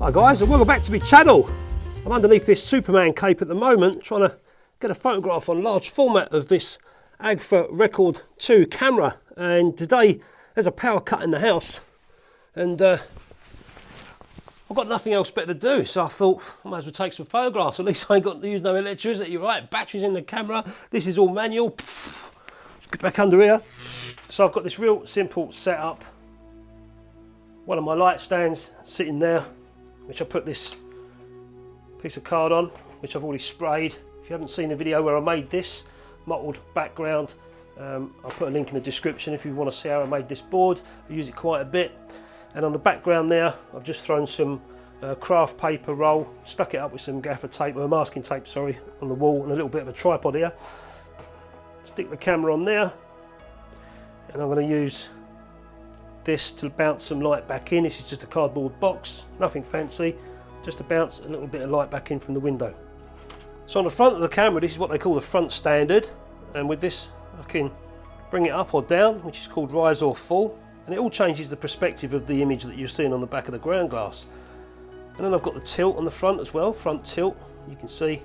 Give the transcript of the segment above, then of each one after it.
Hi guys, and welcome back to my channel. I'm underneath this Superman cape at the moment, trying to get a photograph on large format of this Agfa Record 2 camera. And today there's a power cut in the house, and I've got nothing else better to do, so I thought I might as well take some photographs. At least I ain't got to use no electricity. Right, batteries in the camera. This is all manual. Let's get back under here. So I've got this real simple setup. One of my light stands sitting there, which I put this piece of card on, which I've already sprayed. If you haven't seen the video where I made this mottled background, I'll put a link in the description if you want to see how I made this board. I use it quite a bit. And on the background there, I've just thrown some craft paper roll, stuck it up with some gaffer tape, or masking tape, sorry, on the wall, and a little bit of a tripod here. Stick the camera on there, and I'm going to use this to bounce some light back in. This is just a cardboard box, nothing fancy, just to bounce a little bit of light back in from the window. So on the front of the camera, this is what they call the front standard, and with this I can bring it up or down, which is called rise or fall, and it all changes the perspective of the image that you're seeing on the back of the ground glass. And then I've got the tilt on the front as well, front tilt. You can see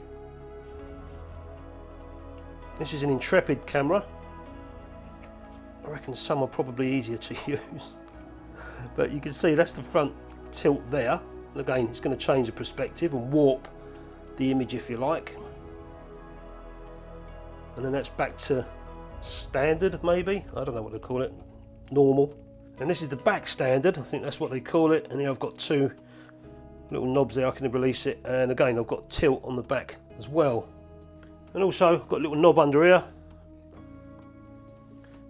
this is an Intrepid camera. I reckon some are probably easier to use, but you can see that's the front tilt there. Again, it's going to change the perspective and warp the image if you like, and then that's back to standard, maybe, I don't know what they call it, normal. And this is the back standard, I think that's what they call it. And here I've got two little knobs there, I can release it, and again I've got tilt on the back as well. And also I've got a little knob under here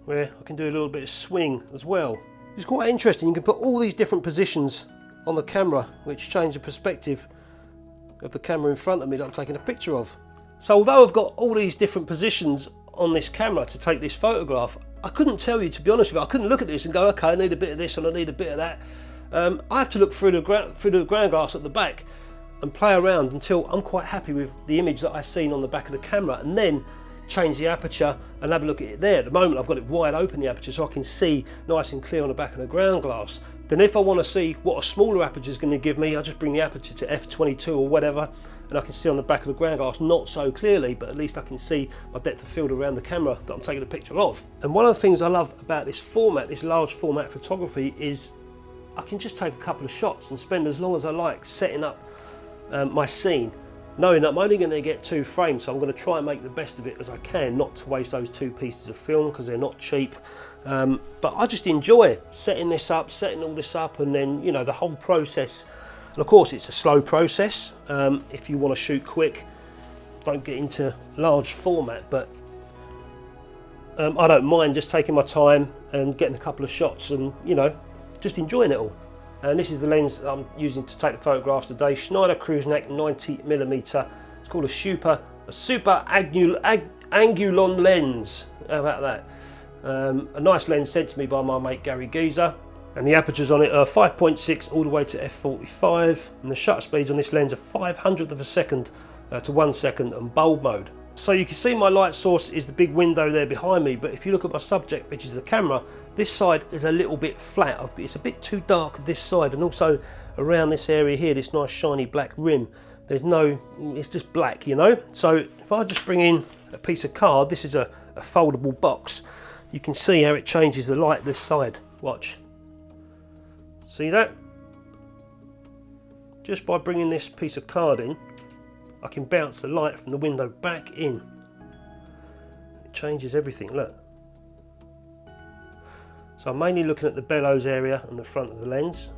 where I can do a little bit of swing as well. It's quite interesting, you can put all these different positions on the camera which change the perspective of the camera in front of me that I'm taking a picture of. So although I've got all these different positions on this camera to take this photograph, I couldn't tell you, to be honest with you, I couldn't look at this and go, okay, I need a bit of this and I need a bit of that. I have to look through the ground glass at the back and play around until I'm quite happy with the image that I've seen on the back of the camera, and then change the aperture and have a look at it there. At the moment I've got it wide open, the aperture, so I can see nice and clear on the back of the ground glass. Then if I want to see what a smaller aperture is going to give me, I just bring the aperture to f22 or whatever, and I can see on the back of the ground glass, not so clearly, but at least I can see my depth of field around the camera that I'm taking a picture of. And one of the things I love about this format, this large format photography, is I can just take a couple of shots and spend as long as I like setting up my scene, knowing that I'm only going to get 2 frames, so I'm going to try and make the best of it as I can, not to waste those 2 pieces of film because they're not cheap. But I just enjoy setting this up, setting all this up, and then, you know, the whole process. And of course it's a slow process. If you want to shoot quick, don't get into large format, but I don't mind just taking my time and getting a couple of shots and, you know, just enjoying it all. And this is the lens I'm using to take the photographs today, Schneider Cruiseneck 90mm. It's called a super Angulon lens. How about that? A nice lens sent to me by my mate Gary Geezer, and the apertures on it are 5.6 all the way to f45, and the shutter speeds on this lens are 500th of a second to 1 second and bulb mode. So you can see my light source is the big window there behind me, but if you look at my subject pictures of the camera, this side is a little bit flat. It's a bit too dark this side, and also around this area here, this nice shiny black rim, it's just black, you know. So if I just bring in a piece of card, this is a foldable box, you can see how it changes the light this side. Watch. See that? Just by bringing this piece of card in, I can bounce the light from the window back in. It changes everything, look. So I'm mainly looking at the bellows area and the front of the lens,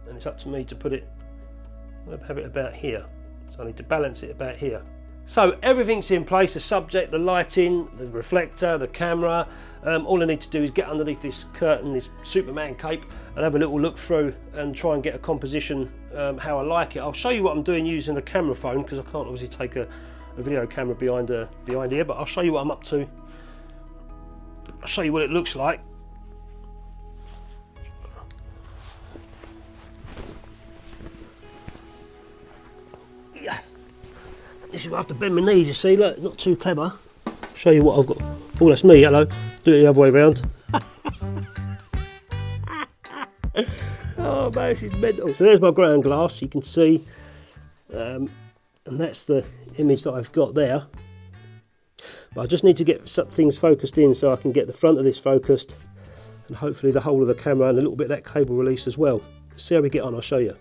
and it's up to me to put it, I'll have it about here. So I need to balance it about here. So everything's in place, the subject, the lighting, the reflector, the camera. All I need to do is get underneath this curtain, this Superman cape, and have a little look through and try and get a composition how I like it. I'll show you what I'm doing using the camera phone, because I can't obviously take a video camera behind here, but I'll show you what I'm up to. I'll show you what it looks like. Yeah. This is where I have to bend my knees, you see, look, not too clever. Show you what I've got. Oh, that's me, hello. Do it the other way around. Oh Oh man, this is mental. So there's my ground glass, you can see, and that's the image that I've got there. But I just need to get some things focused in so I can get the front of this focused, and hopefully the whole of the camera and a little bit of that cable release as well. See how we get on, I'll show you.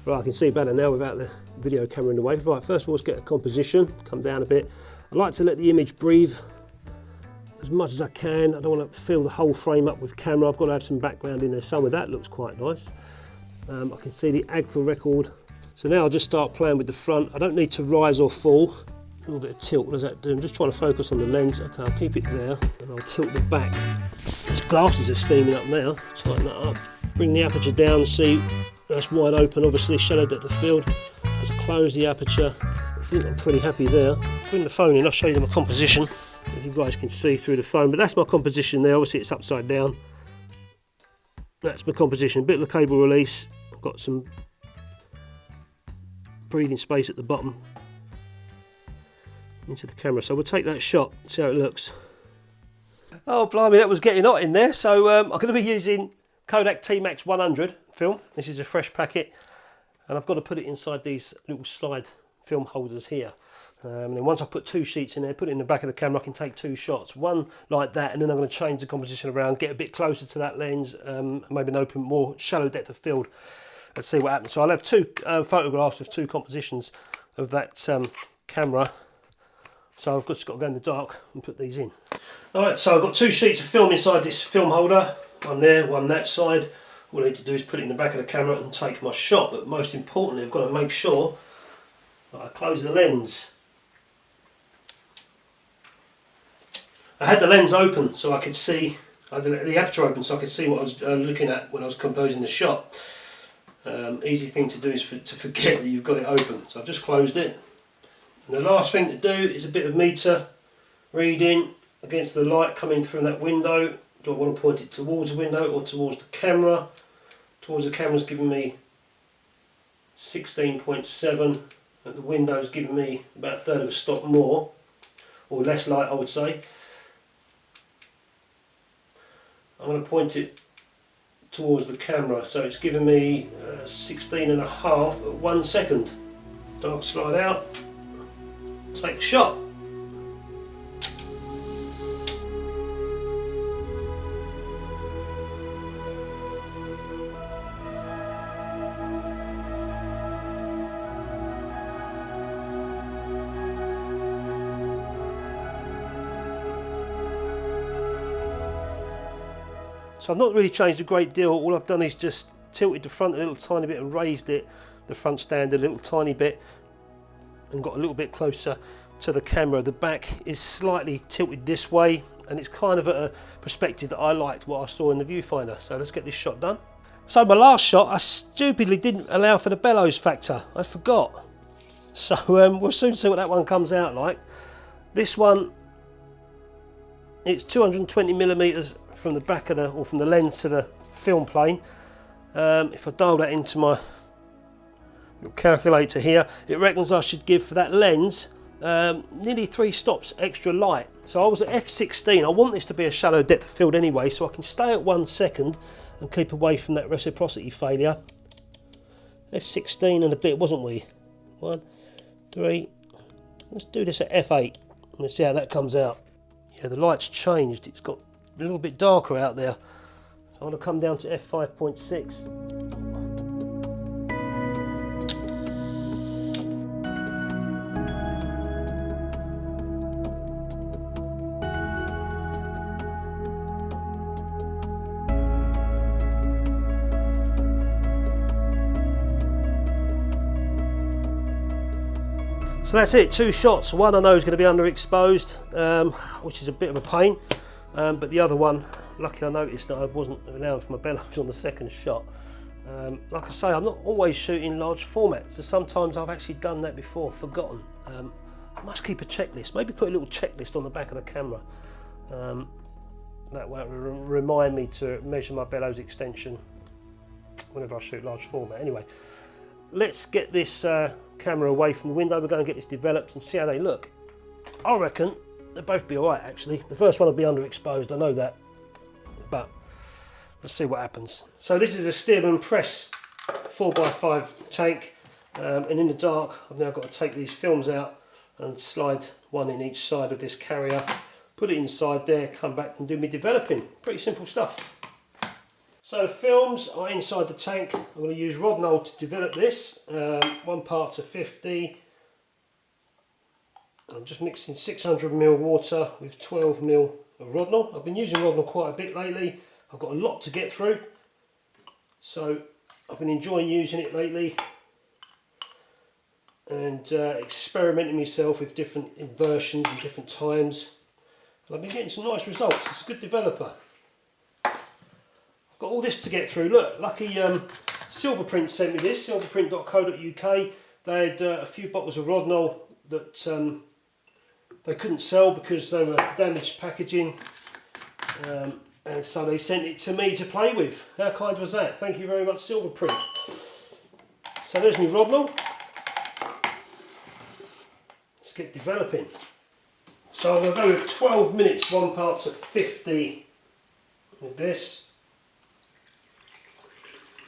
Right, I can see better now without the video camera in the way. Right, first of all, let's get a composition, come down a bit. I like to let the image breathe as much as I can. I don't want to fill the whole frame up with camera. I've got to have some background in there somewhere. That looks quite nice. I can see the AGFA record. So now I'll just start playing with the front. I don't need to rise or fall. A little bit of tilt, what does that do? I'm just trying to focus on the lens. Okay, I'll keep it there and I'll tilt the back. These glasses are steaming up now. Tighten that up. Bring the aperture down, see that's wide open, obviously shallow depth of field. Let's close the aperture. I think I'm pretty happy there. Bring the phone in, I'll show you my composition. If you guys can see through the phone, but that's my composition there. Obviously it's upside down. That's my composition. A bit of the cable release. I've got some breathing space at the bottom into the camera. So we'll take that shot, see how it looks. Oh blimey, that was getting hot in there. So I'm going to be using Kodak Tmax 100 film. This is a fresh packet, and I've got to put it inside these little slide film holders here. And then once I put 2 sheets in there, put it in the back of the camera, I can take 2 shots, one like that, and then I'm going to change the composition around, get a bit closer to that lens, maybe an open more shallow depth of field, and see what happens. So I'll have 2 photographs of 2 compositions of that camera. So I've just got to go in the dark and put these in. Alright, so I've got 2 sheets of film inside this film holder, one there, one that side. All I need to do is put it in the back of the camera and take my shot, but most importantly I've got to make sure that I close the lens. I had the lens open so I could see, I had the aperture open so I could see what I was looking at when I was composing the shot. Easy thing to do is to forget that you've got it open, so I've just closed it. And the last thing to do is a bit of meter reading against the light coming from that window. Do I want to point it towards the window or towards the camera? Towards the camera is giving me 16.7, and the window is giving me about a third of a stop more, or less light I would say. I'm going to point it towards the camera, so it's giving me 16.5 at 1 second. Dark slide out, take a shot. So I've not really changed a great deal. All I've done is just tilted the front a little tiny bit and raised it, the front stand a little tiny bit, and got a little bit closer to the camera. The back is slightly tilted this way, and it's kind of at a perspective that I liked what I saw in the viewfinder. So let's get this shot done. So my last shot, I stupidly didn't allow for the bellows factor. I forgot. So we'll soon see what that one comes out like. This one, it's 220mm from the back of the, or from the lens to the film plane. If I dial that into my little calculator here, it reckons I should give for that lens nearly 3 stops extra light. So I was at f16. I want this to be a shallow depth of field anyway, so I can stay at 1 second and keep away from that reciprocity failure. f16 and a bit, wasn't we? 1, 3. Let's do this at f8. Let's see how that comes out. Yeah, the light's changed. It's got a little bit darker out there. So I'm going to come down to f5.6. So that's it, 2 shots. One I know is going to be underexposed, which is a bit of a pain, but the other one, lucky I noticed that I wasn't allowing for my bellows on the second shot. Like I say, I'm not always shooting large formats, so sometimes I've actually done that before, forgotten. I must keep a checklist, maybe put a little checklist on the back of the camera. That way it will remind me to measure my bellows extension whenever I shoot large format. Anyway, let's get this camera away from the window. We're going to get this developed and see how they look. I reckon they'll both be alright actually. The first one will be underexposed, I know that, but Let's see what happens. So this is a Stearman Press 4x5 tank, and in the dark I've now got to take these films out and slide one in each side of this carrier, put it inside there, come back and do me developing. Pretty simple stuff. So the films are inside the tank. I'm going to use Rodinal to develop this, 1 part to 50. I'm just mixing 600ml water with 12ml of Rodinal. I've been using Rodinal quite a bit lately. I've got a lot to get through, so I've been enjoying using it lately and experimenting myself with different inversions and different times, and I've been getting some nice results. It's a good developer. I've got all this to get through. Look, lucky Silverprint sent me this, silverprint.co.uk. They had a few bottles of Rodinal that they couldn't sell because they were damaged packaging, and so they sent it to me to play with. How kind was that? Thank you very much, Silverprint. So there's my Rodinal. Let's get developing. So I'm going to go with 12 minutes, 1 part to 50 with this.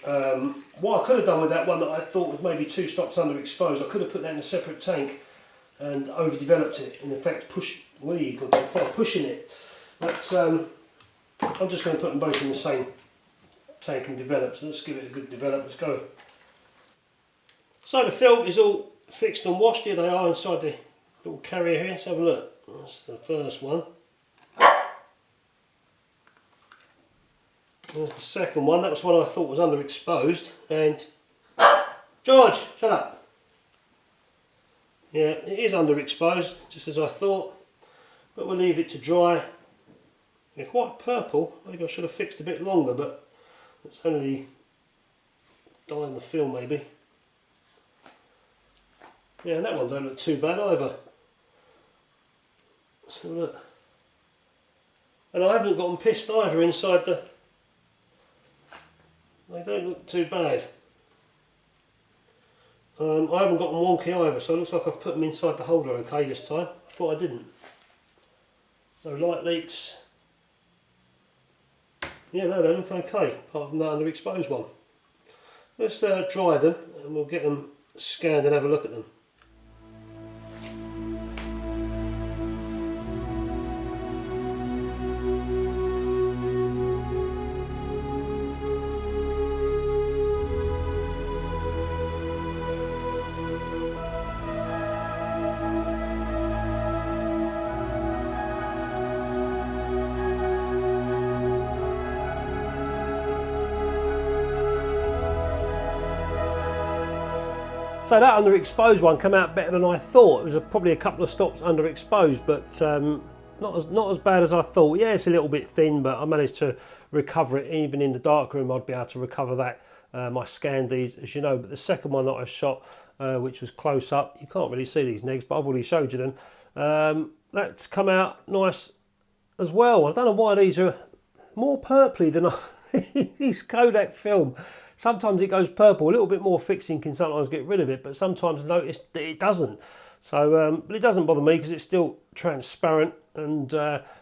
What I could have done with that one that I thought was maybe 2 stops underexposed, I could have put that in a separate tank and overdeveloped it, and in fact gone too far pushing it. But I'm just going to put them both in the same tank and develop. So let's give it a good develop. Let's go. So the film is all fixed and washed. Here they are inside the little carrier here. Let's have a look. That's the first one. There's the second one. That was one I thought was underexposed. And George, shut up. Yeah, it is underexposed, just as I thought. But we'll leave it to dry. They're quite purple. Maybe I should have fixed a bit longer, but it's only dye in the film maybe. Yeah, and that one don't look too bad either. So look. And I haven't got them pissed either inside the... They don't look too bad. I haven't got them wonky either, so it looks like I've put them inside the holder okay this time. I thought I didn't. No light leaks. Yeah, no, they look okay, apart from that underexposed one. Let's dry them and we'll get them scanned and have a look at them. So that underexposed one came out better than I thought. It was probably a couple of stops underexposed, but not as bad as I thought. Yeah, it's a little bit thin, but I managed to recover it. Even in the darkroom, I'd be able to recover that. I scanned these, as you know, but the second one that I shot, which was close up, you can't really see these negs, but I've already showed you them. That's come out nice as well. I don't know why these are more purpley than this Kodak film. Sometimes it goes purple. A little bit more fixing can sometimes get rid of it, but sometimes I notice that it doesn't. So, but it doesn't bother me because it's still transparent and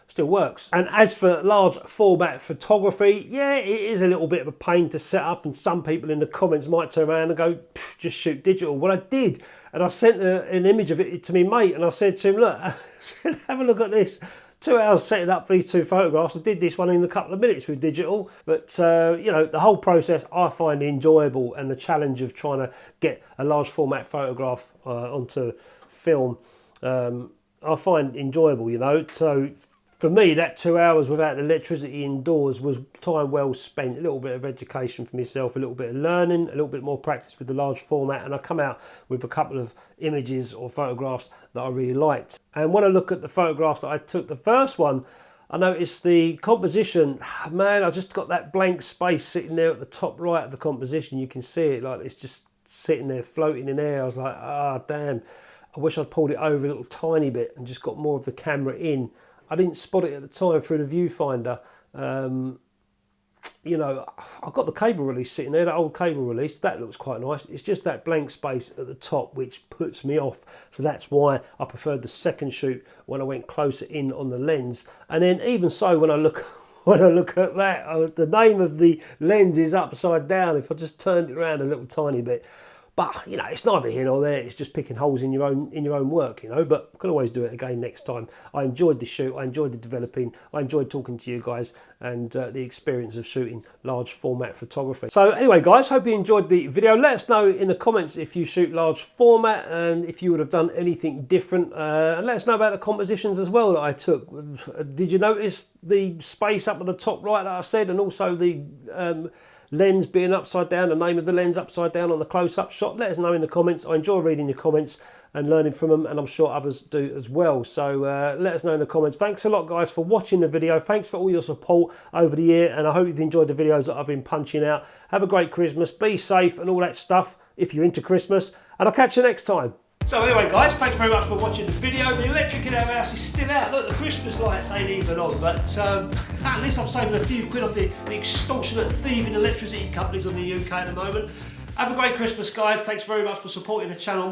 still works. And as for large format photography, yeah, it is a little bit of a pain to set up, and some people in the comments might turn around and go, just shoot digital. Well, I did, and I sent an image of it to me mate, and I said to him, look, I said, have a look at this. 2 hours setting up these 2 photographs. I did this one in a couple of minutes with digital, but you know, the whole process I find enjoyable, and the challenge of trying to get a large format photograph onto film I find enjoyable, you know. So for me, that 2 hours without electricity indoors was time well spent. A little bit of education for myself, a little bit of learning, a little bit more practice with the large format, and I come out with a couple of images or photographs that I really liked. And when I look at the photographs that I took, the first one, I noticed the composition. Man, I just got that blank space sitting there at the top right of the composition. You can see it, like it's just sitting there floating in air. I was like, ah, damn. I wish I'd pulled it over a little tiny bit and just got more of the camera in. I didn't spot it at the time through the viewfinder. You know, I've got the cable release sitting there, that old cable release. That looks quite nice. It's just that blank space at the top which puts me off. So that's why I preferred the second shoot when I went closer in on the lens. And then even so, when I look when I look at that. The name of the lens is upside down if I just turned it around a little tiny bit. But, you know, it's neither here nor there. It's just picking holes in your own work, you know. But I can always do it again next time. I enjoyed the shoot. I enjoyed the developing. I enjoyed talking to you guys and the experience of shooting large format photography. So anyway, guys, hope you enjoyed the video. Let us know in the comments if you shoot large format and if you would have done anything different. And let us know about the compositions as well that I took. Did you notice the space up at the top right that I said, and also the lens being upside down, the name of the lens upside down on the close-up shot? Let us know in the comments. I enjoy reading your comments and learning from them, and I'm sure others do as well. So let us know in the comments. Thanks a lot, guys, for watching the video. Thanks for all your support over the year, and I hope you've enjoyed the videos that I've been punching out. Have a great Christmas, be safe and all that stuff if you're into Christmas, and I'll catch you next time. So anyway, guys, thanks very much for watching the video. The electric in our house is still out. Look, the Christmas lights ain't even on, but at least I'm saving a few quid off the extortionate thieving electricity companies on the UK at the moment. Have a great Christmas, guys. Thanks very much for supporting the channel.